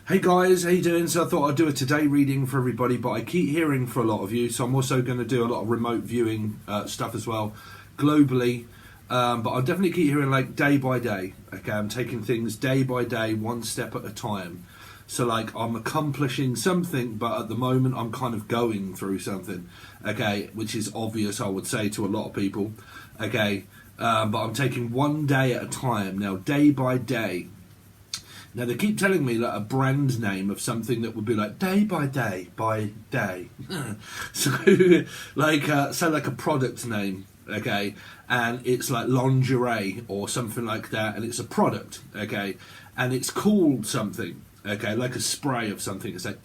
Hey guys, how you doing? So I thought I'd do a today reading for everybody, but I keep hearing for a lot of you, so I'm also going to do a lot of remote viewing stuff as well, globally. But I definitely keep hearing like day by day. Okay, I'm taking things day by day, one step at a time. So like I'm accomplishing something, but at the moment I'm kind of going through something. Okay, which is obvious, I would say, to a lot of people. Okay, but I'm taking one day at a time now, day by day. Now they keep telling me like a brand name of something that would be like day by day by day. So like say like a product name, okay, and it's like lingerie or something like that, and it's a product, okay, and it's called something, okay, like a spray of something. It's like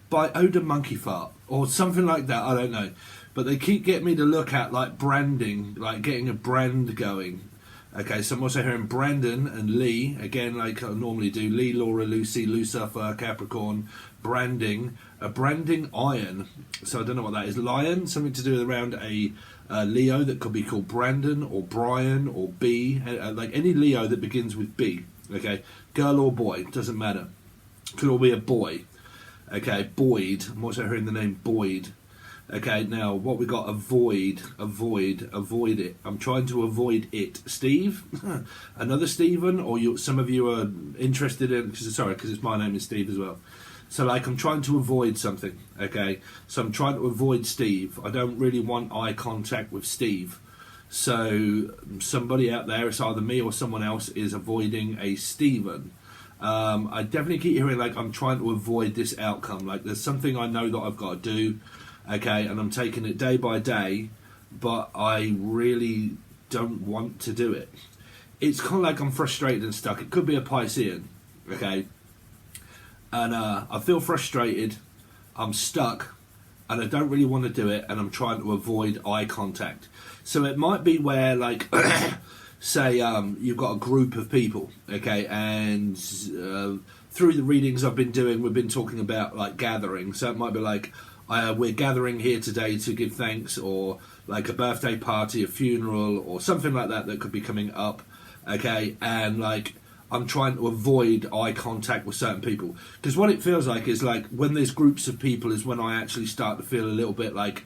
by Odor Monkey Fart or something like that. I don't know, but they keep getting me to look at like branding, like getting a brand going. Okay, so I'm also hearing Brandon and Lee, again, like I normally do. Lee, Laura, Lucy, Lucifer, Capricorn, branding. A branding iron. So I don't know what that is. Lion, something to do around a Leo that could be called Brandon or Brian or B. Like any Leo that begins with B. Okay, girl or boy, doesn't matter. Could all be a boy. Okay, Boyd. I'm also hearing the name Boyd. Okay, now what we got? Avoid it. I'm trying to avoid it. Steve, another Stephen, or some of you are interested in? Because my name is Steve as well. So like I'm trying to avoid something. Okay, so I'm trying to avoid Steve. I don't really want eye contact with Steve. So somebody out there, it's either me or someone else, is avoiding a Stephen. I definitely keep hearing like I'm trying to avoid this outcome. Like there's something I know that I've got to do. Okay, and I'm taking it day by day, but I really don't want to do it. It's kind of like I'm frustrated and stuck. It could be a Piscean, okay? And I feel frustrated, I'm stuck, and I don't really want to do it, and I'm trying to avoid eye contact. So it might be where, like, say you've got a group of people, okay, and through the readings I've been doing, we've been talking about, like, gathering. So it might be like, we're gathering here today to give thanks, or like a birthday party, a funeral, or something like that that could be coming up, okay, and like I'm trying to avoid eye contact with certain people, because what it feels like is like when there's groups of people is when I actually start to feel a little bit like,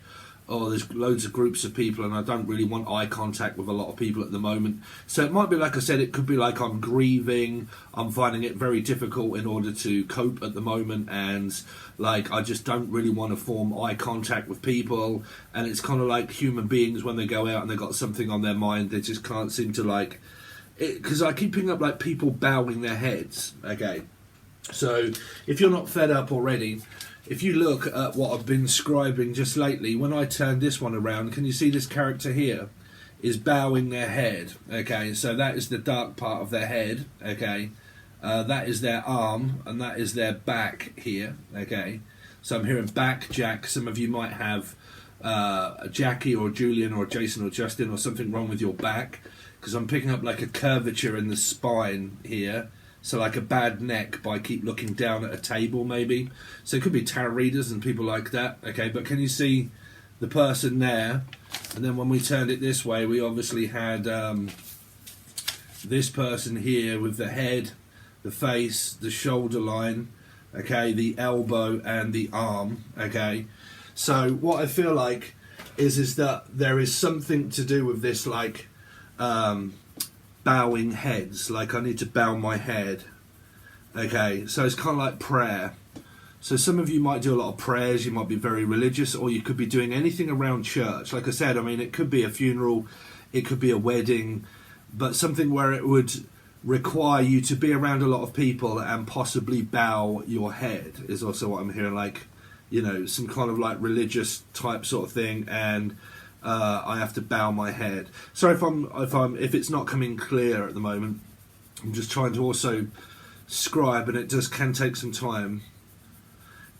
oh, there's loads of groups of people and I don't really want eye contact with a lot of people at the moment. So it might be, like I said, it could be like I'm grieving, I'm finding it very difficult in order to cope at the moment, and like I just don't really want to form eye contact with people, and it's kind of like human beings when they go out and they've got something on their mind, they just can't seem to like it, because I keep picking up like people bowing their heads, okay? So if you're not fed up already, if you look at what I've been scribing just lately, when I turn this one around, can you see this character here is bowing their head? Okay, so that is the dark part of their head, okay? That is their arm, and that is their back here, okay? So I'm hearing back, Jack. Some of you might have a Jackie or Julian or Jason or Justin or something wrong with your back, because I'm picking up like a curvature in the spine here. So like a bad neck by keep looking down at a table maybe. So it could be tarot readers and people like that. Okay, but can you see the person there? And then when we turned it this way, we obviously had this person here with the head, the face, the shoulder line, okay, the elbow and the arm, okay. So what I feel like is that there is something to do with this, like bowing heads, like I need to bow my head, okay. So it's kind of like prayer. So some of you might do a lot of prayers, you might be very religious, or you could be doing anything around church. Like I said, I mean, it could be a funeral, it could be a wedding, but something where it would require you to be around a lot of people and possibly bow your head is also what I'm hearing, like, you know, some kind of like religious type sort of thing, and I have to bow my head. Sorry if it's not coming clear at the moment. I'm just trying to also scribe, and it just can take some time.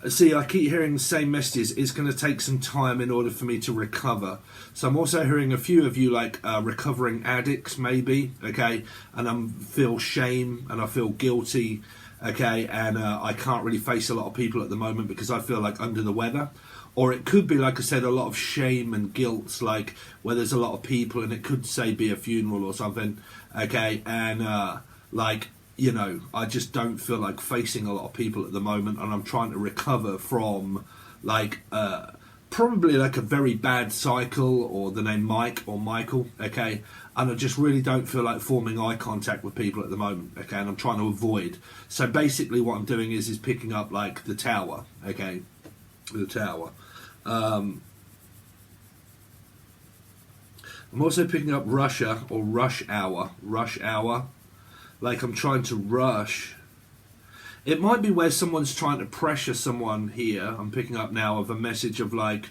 See, I keep hearing the same messages. It's going to take some time in order for me to recover. So I'm also hearing a few of you like recovering addicts, maybe, okay, and I feel shame and I feel guilty, okay, and I can't really face a lot of people at the moment because I feel like under the weather. Or it could be, like I said, a lot of shame and guilt, like where there's a lot of people, and it could say be a funeral or something, okay, and like you know, I just don't feel like facing a lot of people at the moment, and I'm trying to recover from like probably like a very bad cycle, or the name Mike or Michael, okay, and I just really don't feel like forming eye contact with people at the moment, okay, and I'm trying to avoid. So basically what I'm doing is picking up like the tower, okay, the tower. I'm also picking up Russia, or rush hour, like I'm trying to rush. It might be where someone's trying to pressure someone here. I'm picking up now of a message of like,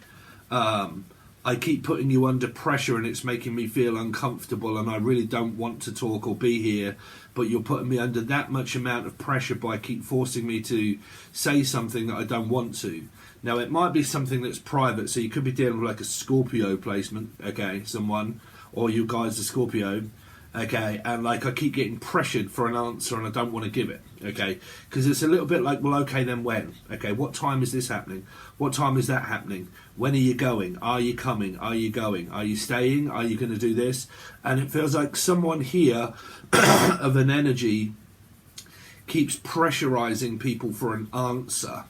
I keep putting you under pressure and it's making me feel uncomfortable, and I really don't want to talk or be here, but you're putting me under that much amount of pressure by keep forcing me to say something that I don't want to. Now it might be something that's private, so you could be dealing with like a Scorpio placement, okay, someone, or you guys are Scorpio, okay, and like I keep getting pressured for an answer and I don't want to give it, okay, because it's a little bit like, well, okay, then when? Okay, what time is this happening? What time is that happening? When are you going? Are you coming? Are you going? Are you staying? Are you going to do this? And it feels like someone here of an energy keeps pressurizing people for an answer.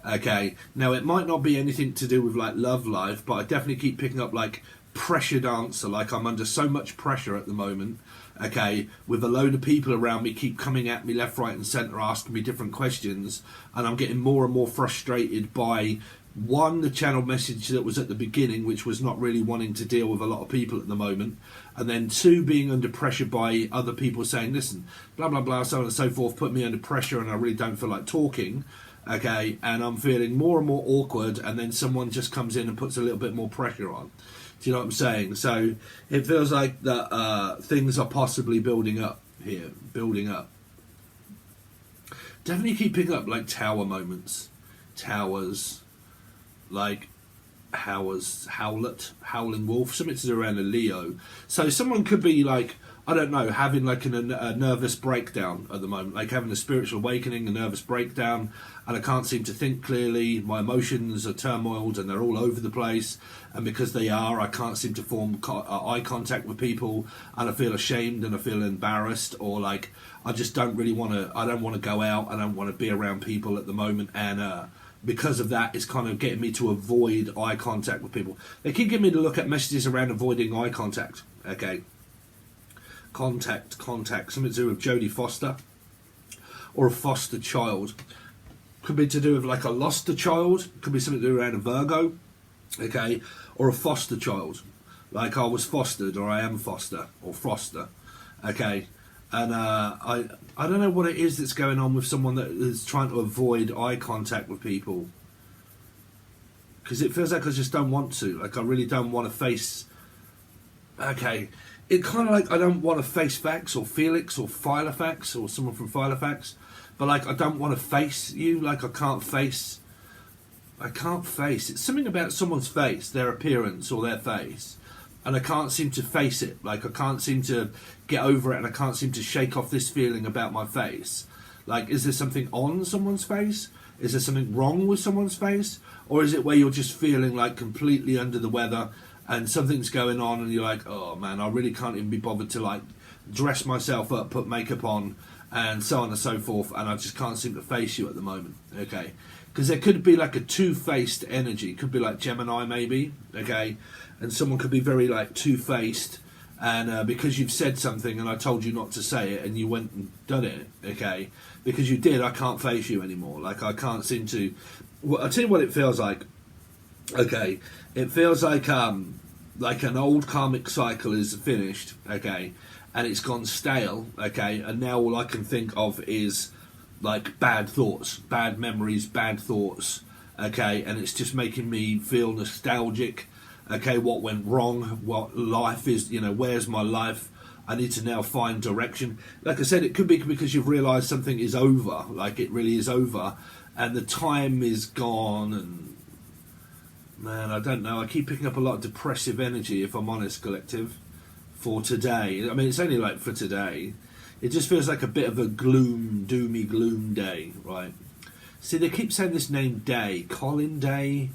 Okay, now it might not be anything to do with like love life, but I definitely keep picking up like pressured answer, like I'm under so much pressure at the moment, okay, with a load of people around me keep coming at me left, right and centre, asking me different questions, and I'm getting more and more frustrated by, one, the channel message that was at the beginning, which was not really wanting to deal with a lot of people at the moment, and then two, being under pressure by other people saying, listen, blah blah blah, so on and so forth, put me under pressure and I really don't feel like talking. Okay, and I'm feeling more and more awkward, and then someone just comes in and puts a little bit more pressure on. Do you know what I'm saying? So it feels like that things are possibly building up here, building up. Definitely keep picking up like tower moments, towers, like howling wolf, something to do around a Leo. So someone could be like, I don't know, having like a nervous breakdown at the moment, like having a spiritual awakening, a nervous breakdown, and I can't seem to think clearly. My emotions are turmoiled and they're all over the place, and because they are, I can't seem to form eye contact with people, and I feel ashamed and I feel embarrassed, or like I just don't really want to. I don't want to go out. I don't want to be around people at the moment, and because of that, it's kind of getting me to avoid eye contact with people. They keep getting me to look at messages around avoiding eye contact. Okay. Contact, something to do with Jodie Foster, or a foster child. Could be to do with like a lost child, could be something to do around a Virgo, okay, or a foster child, like I was fostered, or I am foster, or foster, okay, and I don't know what it is that's going on with someone that is trying to avoid eye contact with people, because it feels like I just don't want to, like I really don't want to face, okay, it kind of like I don't want to face Fax or Felix or Filofax or someone from Filofax, but like I don't want to face you, like I can't face, it's something about someone's face, their appearance or their face, and I can't seem to face it, like I can't seem to get over it, and I can't seem to shake off this feeling about my face. Like, is there something on someone's face? Is there something wrong with someone's face? Or is it where you're just feeling like completely under the weather, and something's going on and you're like, oh man, I really can't even be bothered to like dress myself up, put makeup on, and so on and so forth, and I just can't seem to face you at the moment, okay? Because there could be like a two-faced energy, could be like Gemini maybe, okay? And someone could be very like two-faced, and because you've said something and I told you not to say it and you went and done it, okay? Because you did, I can't face you anymore, like I can't seem to, well, I'll tell you what it feels like. Okay, it feels like an old karmic cycle is finished, okay, and it's gone stale, okay, and now all I can think of is like bad thoughts, bad memories, bad thoughts, okay, and it's just making me feel nostalgic, okay, what went wrong, what life is, you know, where's my life, I need to now find direction. Like I said, it could be because you've realised something is over, like it really is over, and the time is gone, and man, I don't know. I keep picking up a lot of depressive energy, if I'm honest, collective, for today. I mean, it's only like for today. It just feels like a bit of a doomy gloom day, right? See, they keep saying this name Day. Colin Day,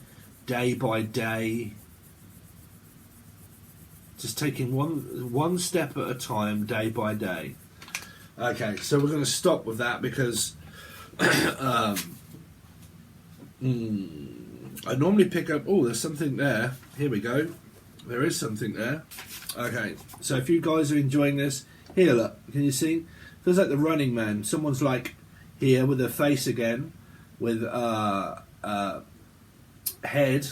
day by day. Just taking one step at a time, day by day. Okay, so we're going to stop with that because I normally pick up... Oh, there's something there. Here we go. There is something there. Okay, so if you guys are enjoying this, here, look, can you see? Feels like the Running Man. Someone's like here with their face again, with head,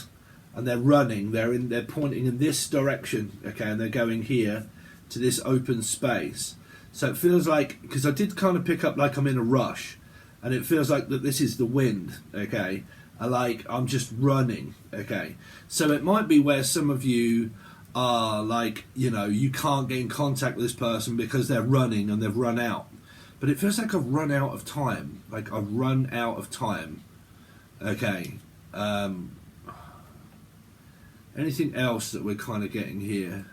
and they're running. They're pointing in this direction, okay, and they're going here to this open space. So it feels like, because I did kind of pick up like I'm in a rush, and it feels like that this is the wind, okay, like I'm just running, okay. So it might be where some of you are like, you know, you can't get in contact with this person because they're running and they've run out. But it feels like I've run out of time. Like I've run out of time. Okay. Anything else that we're kind of getting here?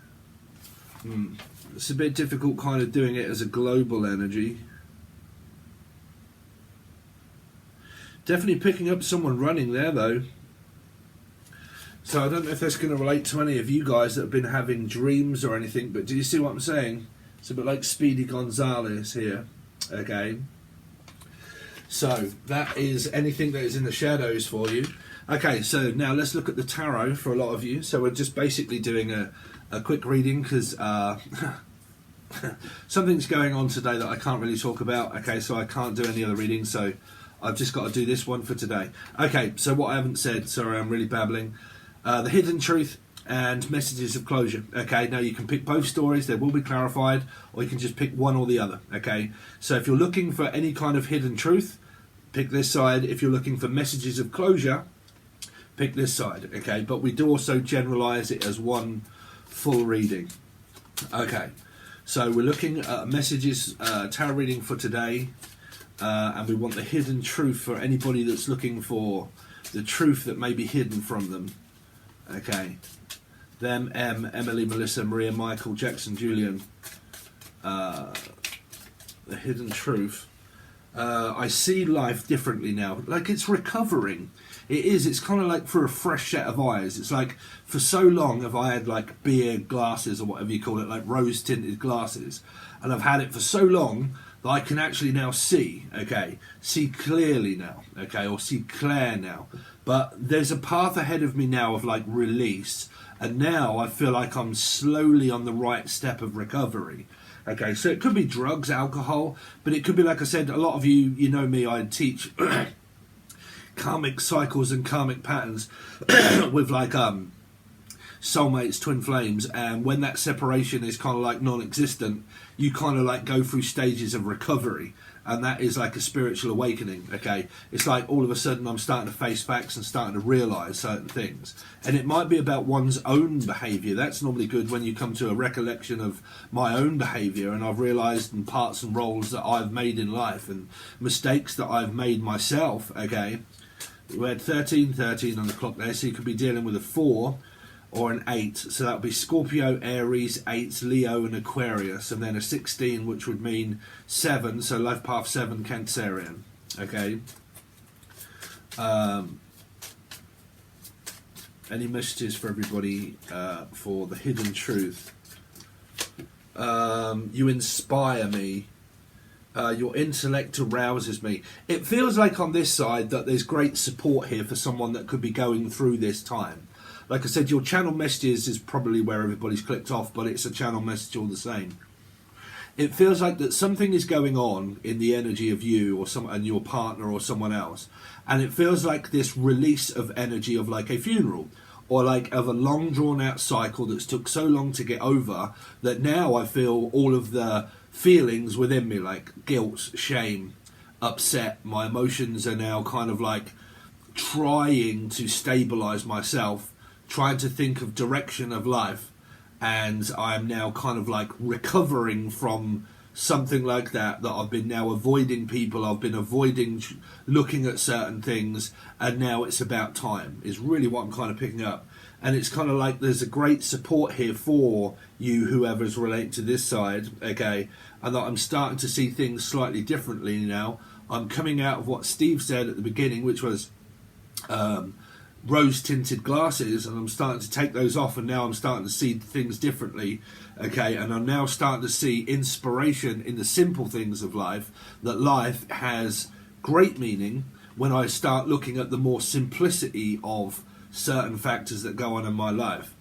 It's a bit difficult kind of doing it as a global energy. Definitely picking up someone running there though. So I don't know if that's going to relate to any of you guys that have been having dreams or anything, but do you see what I'm saying? It's a bit like Speedy Gonzales here. Okay. So that is anything that is in the shadows for you. Okay, so now let's look at the tarot for a lot of you. So we're just basically doing a quick reading because something's going on today that I can't really talk about. Okay, so I can't do any other readings, so I've just got to do this one for today. Okay, so what I haven't said, sorry, I'm really babbling. The hidden truth and messages of closure. Okay, now you can pick both stories, they will be clarified, or you can just pick one or the other. Okay, so if you're looking for any kind of hidden truth, pick this side. If you're looking for messages of closure, pick this side. Okay, but we do also generalize it as one full reading. Okay, so we're looking at messages, tarot reading for today, and we want the hidden truth for anybody that's looking for the truth that may be hidden from them. Okay, them, Emily, Melissa, Maria, Michael, Jackson, Julian, the hidden truth. I see life differently now, like it's recovering. It's kind of like for a fresh set of eyes. It's like for so long have I had like beer glasses or whatever you call it, like rose tinted glasses, and I've had it for so long that I can actually now see, okay, see clearly now, okay, or see clear now. But there's a path ahead of me now of like release, and now I feel like I'm slowly on the right step of recovery. Okay, so it could be drugs, alcohol, but it could be, like I said, a lot of you, you know me, I teach karmic cycles and karmic patterns with like soulmates, twin flames, and when that separation is kind of like non-existent, you kind of like go through stages of recovery, and that is like a spiritual awakening. Okay, it's like all of a sudden I'm starting to face facts and starting to realize certain things, and it might be about one's own behavior. That's normally good when you come to a recollection of my own behavior, and I've realized in parts and roles that I've made in life and mistakes that I've made myself. Okay, we had 13 on the clock there, so you could be dealing with a 4 or an 8, so that would be Scorpio, Aries, 8, Leo and Aquarius, and then a 16, which would mean 7, so life path 7, Cancerian. Okay. Any messages for everybody for the hidden truth? You inspire me. Your intellect arouses me. It feels like on this side that there's great support here for someone that could be going through this time. Like I said, your channel messages is probably where everybody's clicked off, but it's a channel message all the same. It feels like that something is going on in the energy of you or and your partner or someone else, and it feels like this release of energy of like a funeral, or like of a long drawn out cycle that's took so long to get over that now I feel all of the feelings within me, like guilt, shame, upset. My emotions are now kind of like trying to stabilize myself, trying to think of direction of life, and I'm now kind of like recovering from something like that I've been now avoiding people, I've been avoiding looking at certain things, and now it's about time is really what I'm kind of picking up. And it's kind of like there's a great support here for you, whoever's related to this side, okay, and that I'm starting to see things slightly differently now. I'm coming out of what Steve said at the beginning, which was rose-tinted glasses, and I'm starting to take those off, and now I'm starting to see things differently, okay? And I'm now starting to see inspiration in the simple things of life, that life has great meaning when I start looking at the more simplicity of certain factors that go on in my life.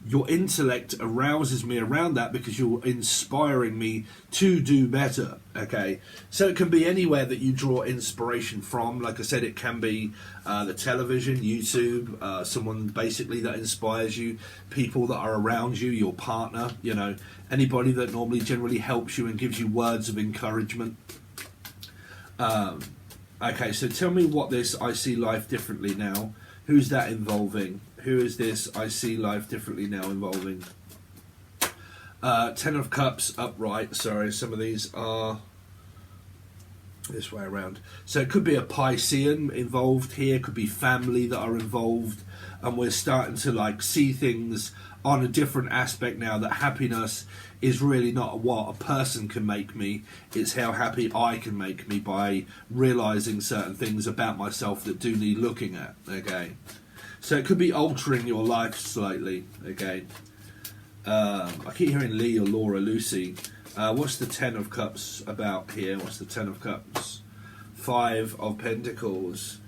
Your intellect arouses me around that because you're inspiring me to do better, okay? So it can be anywhere that you draw inspiration from. Like I said, it can be the television, YouTube, someone basically that inspires you, people that are around you, your partner, you know, anybody that normally generally helps you and gives you words of encouragement. Okay, so tell me what this I see life differently now. Who's that involving? Who is this I see life differently now involving? Ten of Cups upright. Sorry, some of these are this way around. So it could be a Piscean involved here. Could be family that are involved. And we're starting to like see things on a different aspect now, that happiness is really not what a person can make me. It's how happy I can make me by realising certain things about myself that do need looking at, okay? So it could be altering your life slightly, okay? I keep hearing Lee or Laura, Lucy. What's the Ten of Cups about here? What's the Ten of Cups? Five of Pentacles.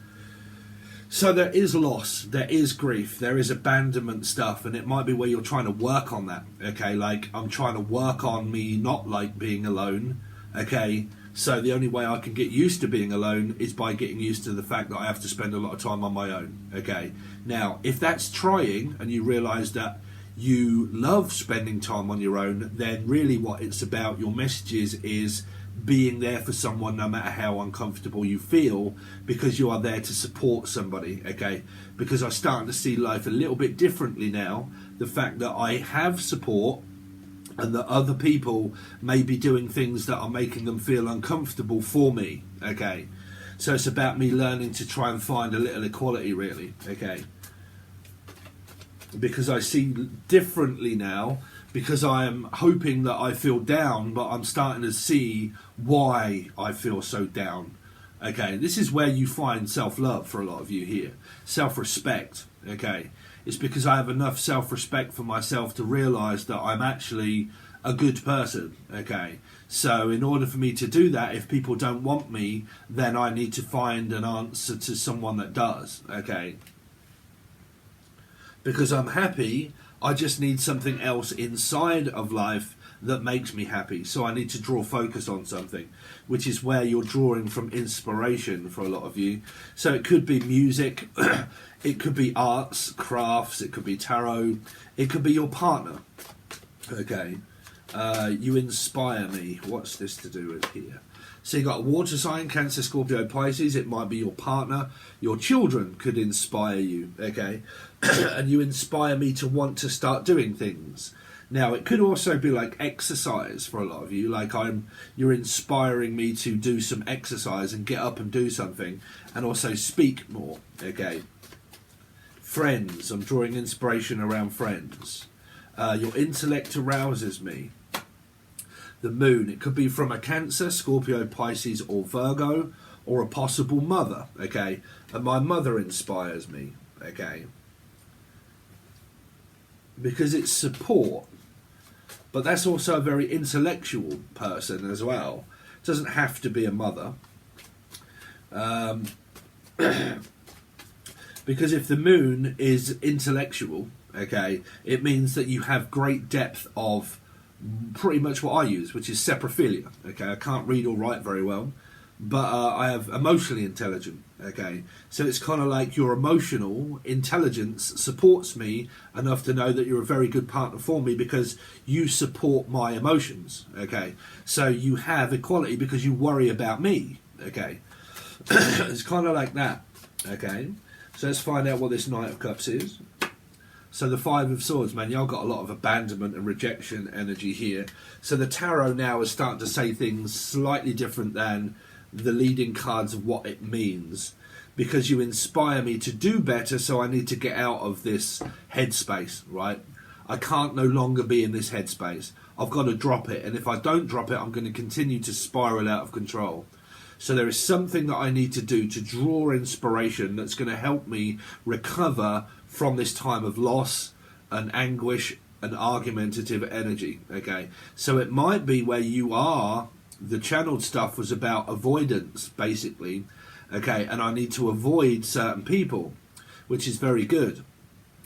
So there is loss, there is grief, there is abandonment stuff, and it might be where you're trying to work on that, okay? Like, I'm trying to work on me not like being alone, okay? So the only way I can get used to being alone is by getting used to the fact that I have to spend a lot of time on my own, okay? Now, if that's trying, and you realise that you love spending time on your own, then really what it's about, your messages, is being there for someone no matter how uncomfortable you feel, because you are there to support somebody, okay? Because I'm starting to see life a little bit differently now. The fact that I have support and that other people may be doing things that are making them feel uncomfortable for me, okay? So it's about me learning to try and find a little equality, really, okay? Because I see differently now, because I am hoping that I feel down, but I'm starting to see why I feel so down. Okay, this is where you find self-love for a lot of you here. Self-respect, okay? It's because I have enough self-respect for myself to realise that I'm actually a good person, okay? So in order for me to do that, if people don't want me, then I need to find an answer to someone that does, okay? Because I'm happy, I just need something else inside of life that makes me happy. So I need to draw focus on something, which is where you're drawing from inspiration for a lot of you. So it could be music, it could be arts, crafts, it could be tarot, it could be your partner. Okay, you inspire me. What's this to do with here? So you've got a water sign, Cancer, Scorpio, Pisces. It might be your partner. Your children could inspire you, okay? And you inspire me to want to start doing things. Now, it could also be like exercise for a lot of you. Like you're inspiring me to do some exercise and get up and do something. And also speak more, okay? Friends. I'm drawing inspiration around friends. Your intellect arouses me. The moon, it could be from a Cancer, Scorpio, Pisces or Virgo, or a possible mother, okay? And my mother inspires me, okay? Because it's support, but that's also a very intellectual person as well. It doesn't have to be a mother. Because if the moon is intellectual, okay, it means that you have great depth of pretty much what I use, which is saprophilia, okay? I can't read or write very well, but I have emotionally intelligent, okay? So it's kind of like your emotional intelligence supports me enough to know that you're a very good partner for me because you support my emotions, okay? So you have equality because you worry about me, okay? It's kind of like that, okay? So let's find out what this Knight of Cups is. So the Five of Swords, man, y'all got a lot of abandonment and rejection energy here. So the tarot now is starting to say things slightly different than the leading cards of what it means. Because you inspire me to do better, so I need to get out of this headspace, right? I can't no longer be in this headspace. I've got to drop it. And if I don't drop it, I'm going to continue to spiral out of control. So there is something that I need to do to draw inspiration that's going to help me recover from this time of loss and anguish and argumentative energy. Okay, so it might be where you are, the channeled stuff was about avoidance, basically. Okay, and I need to avoid certain people, which is very good.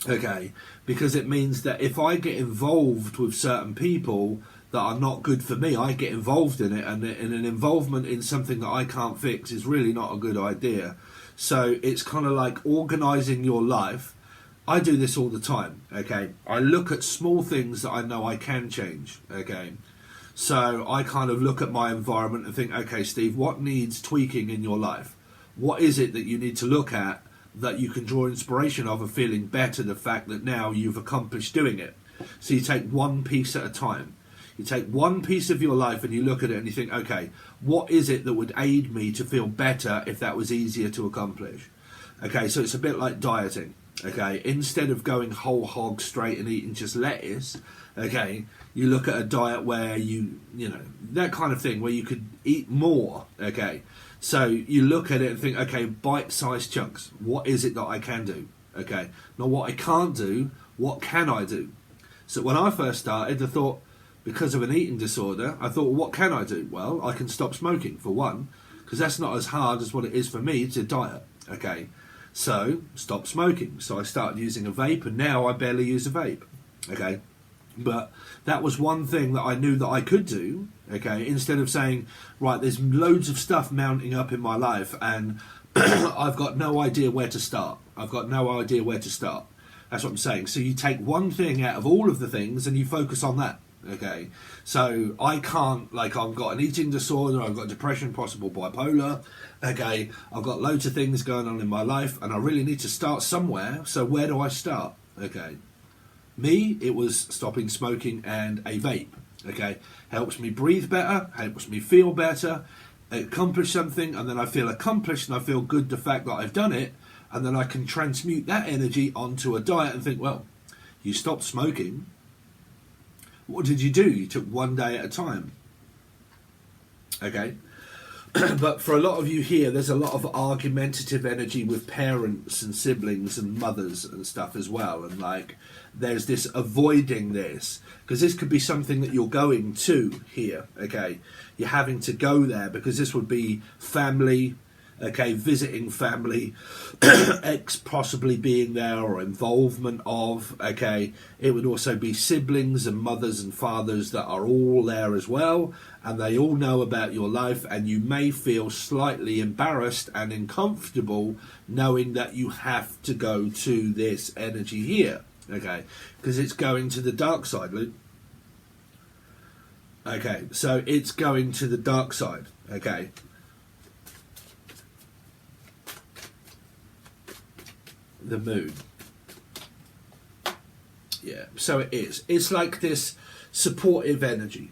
Okay, because it means that if I get involved with certain people that are not good for me, I get involved in it, and an involvement in something that I can't fix is really not a good idea. So it's kind of like organising your life. I do this all the time, okay? I look at small things that I know I can change, okay? So I kind of look at my environment and think, okay, Steve, what needs tweaking in your life? What is it that you need to look at that you can draw inspiration of feeling better, the fact that now you've accomplished doing it? So you take one piece at a time. You take one piece of your life and you look at it and you think, okay, what is it that would aid me to feel better if that was easier to accomplish? Okay, so it's a bit like dieting. Okay, instead of going whole hog straight and eating just lettuce, okay, you look at a diet where you know, that kind of thing, where you could eat more, okay. So you look at it and think, okay, bite-sized chunks. What is it that I can do? Okay, now what I can't do, what can I do? So when I first started, I thought, because of an eating disorder, I thought, what can I do? Well, I can stop smoking, for one, because that's not as hard as what it is for me to diet, okay. So, stop smoking. So I started using a vape, and now I barely use a vape, okay? But that was one thing that I knew that I could do, okay? Instead of saying, right, there's loads of stuff mounting up in my life, and I've got no idea where to start. I've got no idea where to start. That's what I'm saying. So you take one thing out of all of the things, and you focus on that. Okay, so I can't, like, I've got an eating disorder, I've got depression, possible bipolar, okay, I've got loads of things going on in my life, and I really need to start somewhere. So where do I start? Okay, me, it was stopping smoking and a vape. Okay, helps me breathe better, helps me feel better, accomplish something, and then I feel accomplished and I feel good the fact that I've done it, and then I can transmute that energy onto a diet and think, well, you stopped smoking. What did you do? You took one day at a time. Okay. But for a lot of you here, there's a lot of argumentative energy with parents and siblings and mothers and stuff as well. And like, there's this avoiding this, because this could be something that you're going to here. Okay. You're having to go there because this would be family. Okay, visiting family, ex possibly being there or involvement of, okay, it would also be siblings and mothers and fathers that are all there as well, and they all know about your life, and you may feel slightly embarrassed and uncomfortable knowing that you have to go to this energy here, okay, because it's going to the dark side, Luke. Okay, so it's going to the dark side, okay. The moon. Yeah, so it is. It's like this supportive energy,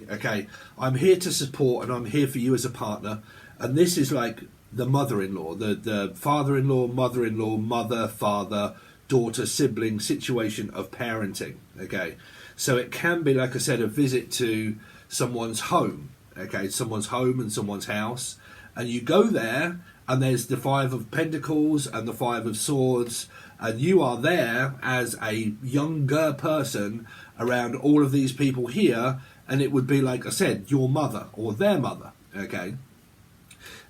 okay? I'm here to support, and I'm here for you as a partner, and this is like the mother-in-law, the father-in-law, mother-in-law, mother, father, daughter, sibling situation of parenting, okay? So it can be, like I said, a visit to someone's home, okay? Someone's home and someone's house, and you go there, and there's the Five of Pentacles and the Five of Swords, and you are there as a younger person around all of these people here, and it would be, like I said, your mother or their mother, okay?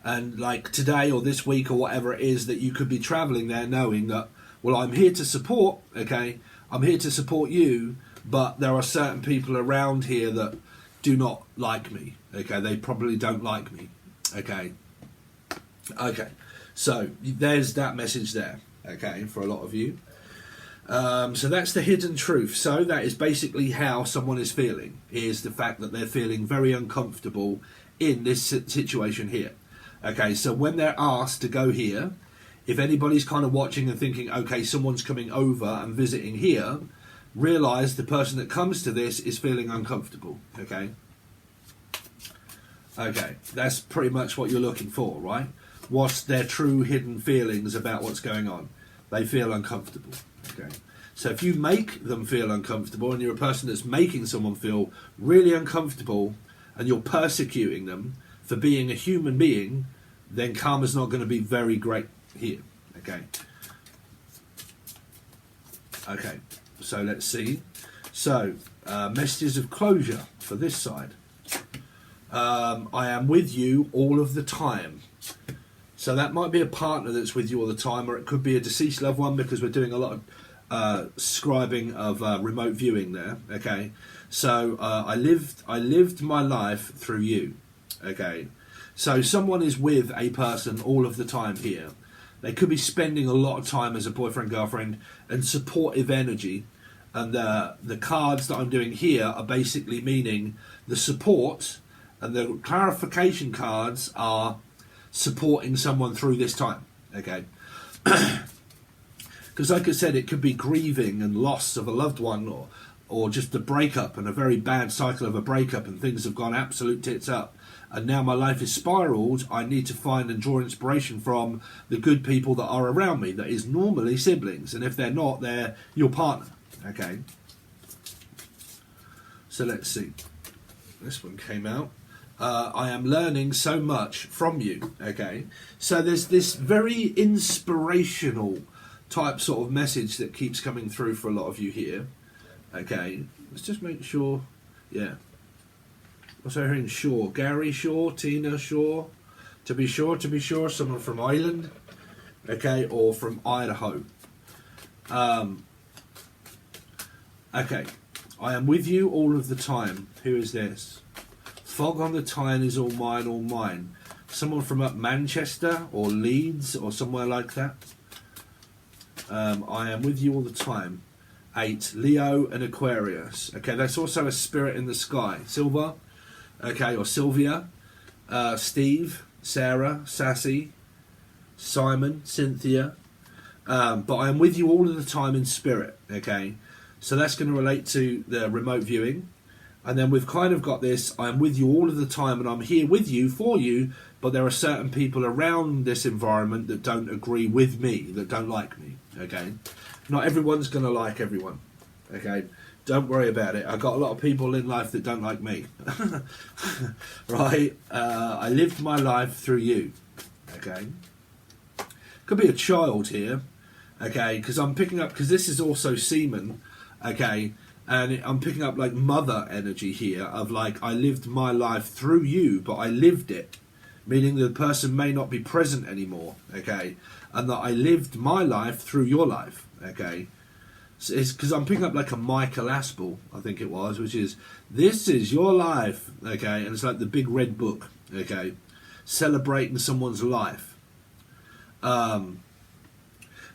And like today or this week or whatever it is, that you could be travelling there knowing that, well, I'm here to support, okay? I'm here to support you, but there are certain people around here that do not like me, okay? They probably don't like me, okay? Okay, so there's that message there, okay, for a lot of you. So that's the hidden truth. So that is basically how someone is feeling, is the fact that they're feeling very uncomfortable in this situation here. Okay, so when they're asked to go here, if anybody's kind of watching and thinking, okay, someone's coming over and visiting here, realise the person that comes to this is feeling uncomfortable, okay? Okay, that's pretty much what you're looking for, right? What's their true hidden feelings about what's going on? They feel uncomfortable. Okay. So if you make them feel uncomfortable, and you're a person that's making someone feel really uncomfortable, and you're persecuting them for being a human being, then karma's not going to be very great here. Okay. Okay, so let's see. So, messages of closure for this side. I am with you all of the time. So that might be a partner that's with you all the time, or it could be a deceased loved one, because we're doing a lot of scribing of remote viewing there. Okay, so I lived my life through you. Okay, so someone is with a person all of the time here. They could be spending a lot of time as a boyfriend, girlfriend, and supportive energy. And the cards that I'm doing here are basically meaning the support, and the clarification cards are supporting someone through this time. Okay. Because like I said, it could be grieving and loss of a loved one, or just a breakup and a very bad cycle of a breakup, and things have gone absolute tits up. And now my life is spiraled. I need to find and draw inspiration from the good people that are around me. That is normally siblings. And if they're not, they're your partner. Okay. So let's see. This one came out. I am learning so much from you. Okay. So there's this very inspirational type sort of message that keeps coming through for a lot of you here. Okay. Let's just make sure. Yeah. What's over here? Shaw, Gary Shaw, Tina Shaw, to be sure, someone from Ireland, okay, or from Idaho. Okay, I am with you all of the time. Who is this? Fog on the Tyne is all mine, all mine. Someone from up Manchester or Leeds or somewhere like that. I am with you all the time. 8, Leo and Aquarius. Okay, that's also a spirit in the sky. Silver. Okay, or Sylvia, Steve, Sarah, Sassy, Simon, Cynthia. But I am with you all of the time in spirit. Okay, so that's going to relate to the remote viewing. And then we've kind of got this, I am with you all of the time, and I'm here with you, for you, but there are certain people around this environment that don't agree with me, that don't like me. Okay, not everyone's going to like everyone. Okay. Don't worry about it. I've got a lot of people in life that don't like me. Right? I lived my life through you. Okay? Could be a child here. Okay? Because I'm picking up... Because this is also semen. Okay? And I'm picking up like mother energy here. Of like, I lived my life through you, but I lived it. Meaning the person may not be present anymore. Okay? And that I lived my life through your life. Okay? So it's because I'm picking up like a Michael Aspel, I think it was, which is, this is your life, okay, and it's like the big red book, okay, celebrating someone's life. Now,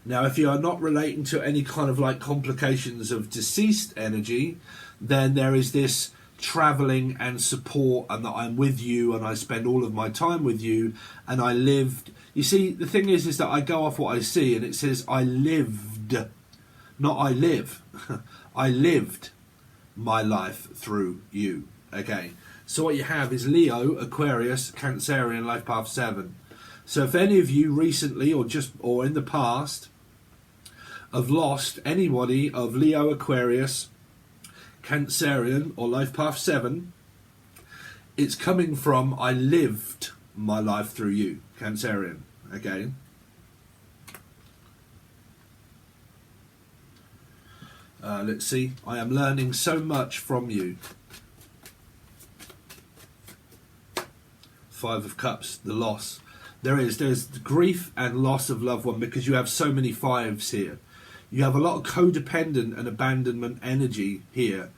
if you are not relating to any kind of like complications of deceased energy, then there is this travelling and support, and that I'm with you, and I spend all of my time with you, and I lived. You see, the thing is that I go off what I see, and it says I lived. Not I live. I lived my life through you. Okay. So what you have is Leo, Aquarius, Cancerian, Life Path 7. So if any of you recently or in the past have lost anybody of Leo, Aquarius, Cancerian or Life Path 7, it's coming from I lived my life through you, Cancerian. Okay. Let's see. I am learning so much from you. 5 of Cups, the loss. There's grief and loss of loved one, because you have so many 5s here. You have a lot of codependent and abandonment energy here,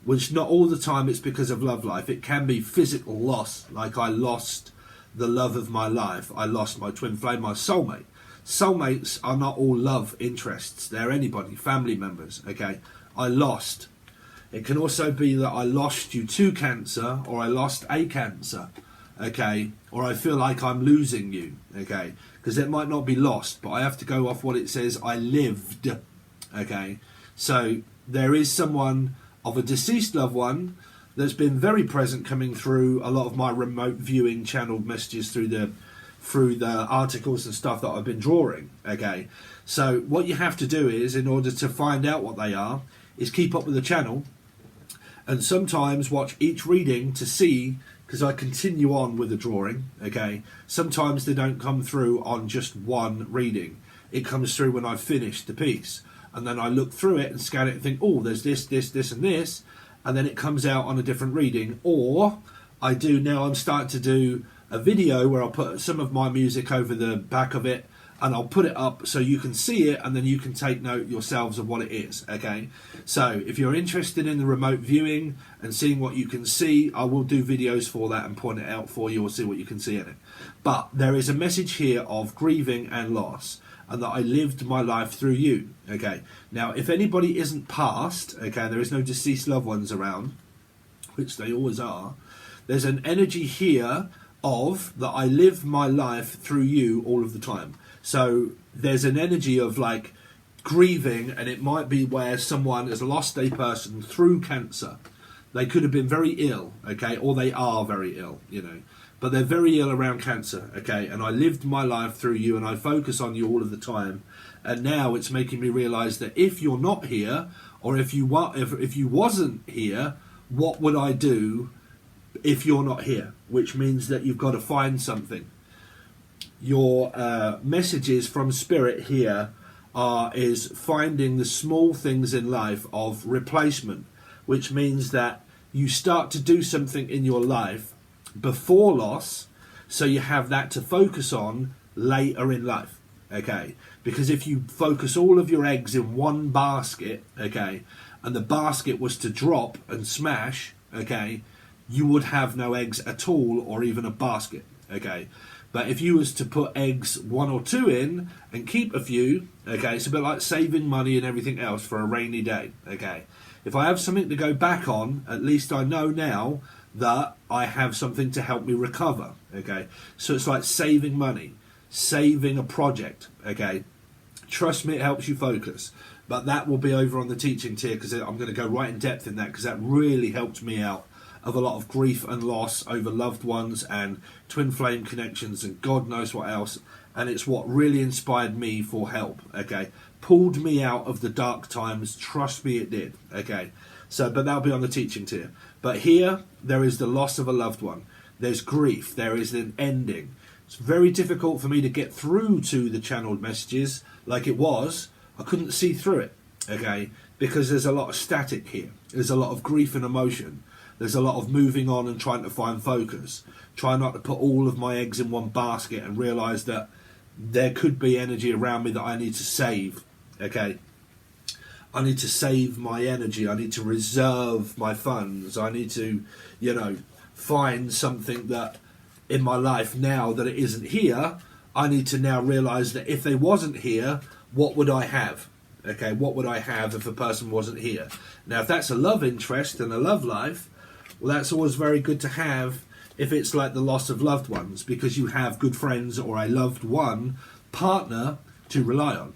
which not all the time it's because of love life. It can be physical loss, like I lost the love of my life. I lost my twin flame, my soulmate. Soulmates are not all love interests. They're anybody, family members, okay? I lost. It can also be that I lost you to cancer, or I lost a cancer, okay? Or I feel like I'm losing you, okay? Because it might not be lost, but I have to go off what it says, I lived, okay? So there is someone of a deceased loved one that's been very present, coming through a lot of my remote viewing channeled messages through the articles and stuff that I've been drawing. Okay, so what you have to do is, in order to find out what they are, is keep up with the channel, and sometimes watch each reading to see, because I continue on with the drawing, okay? Sometimes they don't come through on just one reading. It comes through when I've finished the piece. And then I look through it and scan it and think, oh, there's this, this, this, and this. And then it comes out on a different reading. Or I'm starting to do a video where I'll put some of my music over the back of it, and I'll put it up so you can see it, and then you can take note yourselves of what it is, okay? So if you're interested in the remote viewing and seeing what you can see, I will do videos for that and point it out for you or see what you can see in it. But there is a message here of grieving and loss, and that I lived my life through you, okay? Now, if anybody isn't passed, okay, there is no deceased loved ones around, which they always are, there's an energy here of that I live my life through you all of the time. So there's an energy of like grieving, and it might be where someone has lost a person through cancer. They could have been very ill, okay, or they are very ill, you know, but they're very ill around cancer, okay, and I lived my life through you, and I focus on you all of the time, and now it's making me realise that if you're not here, or if you wasn't here, what would I do if you're not here? Which means that you've got to find something. Your messages from Spirit here is finding the small things in life of replacement, which means that you start to do something in your life before loss, so you have that to focus on later in life, okay? Because if you focus all of your eggs in one basket, okay, and the basket was to drop and smash, okay, you would have no eggs at all, or even a basket, okay? But if you was to put eggs 1 or 2 in and keep a few, okay, it's a bit like saving money and everything else for a rainy day, okay? If I have something to go back on, at least I know now that I have something to help me recover, okay? So it's like saving money, saving a project, okay? Trust me, it helps you focus. But that will be over on the teaching tier, because I'm going to go right in depth in that, because that really helped me out of a lot of grief and loss over loved ones and twin flame connections and God knows what else. And it's what really inspired me for help, okay? Pulled me out of the dark times. Trust me, it did, okay? So, but that'll be on the teaching tier. But here, there is the loss of a loved one. There's grief. There is an ending. It's very difficult for me to get through to the channeled messages like it was. I couldn't see through it, okay? Because there's a lot of static here. There's a lot of grief and emotion. There's a lot of moving on and trying to find focus. Try not to put all of my eggs in one basket and realise that there could be energy around me that I need to save, okay? I need to save my energy. I need to reserve my funds. I need to, you know, find something that in my life now that it isn't here. I need to now realise that if they wasn't here, what would I have? Okay, what would I have if a person wasn't here? Now, if that's a love interest and a love life, well, that's always very good to have if it's like the loss of loved ones, because you have good friends or a loved one partner to rely on.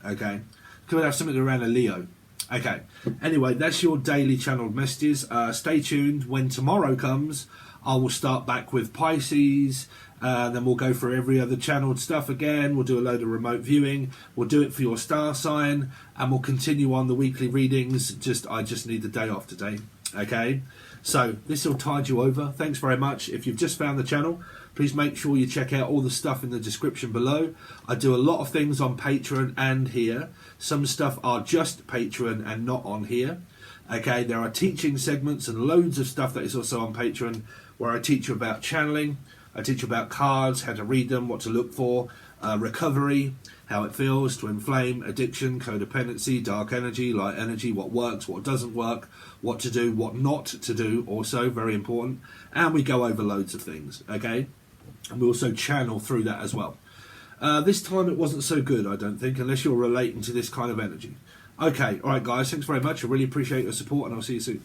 Okay, could have something around a Leo. Okay, anyway, that's your daily channeled messages. Stay tuned. When tomorrow comes, I will start back with Pisces. Then we'll go for every other channeled stuff again. We'll do a load of remote viewing. We'll do it for your star sign, and we'll continue on the weekly readings. I just need the day off today. Okay, so this will tide you over. Thanks very much. If you've just found the channel, please make sure you check out all the stuff in the description below. I do a lot of things on Patreon and here. Some stuff are just Patreon and not on here. Okay, there are teaching segments and loads of stuff that is also on Patreon, where I teach you about channeling. I teach you about cards, how to read them, what to look for, recovery, how it feels, twin flame, addiction, codependency, dark energy, light energy, what works, what doesn't work, what to do, what not to do, also very important. And we go over loads of things, okay? And we also channel through that as well. This time it wasn't so good, I don't think, unless you're relating to this kind of energy. Okay, all right, guys, thanks very much. I really appreciate your support, and I'll see you soon.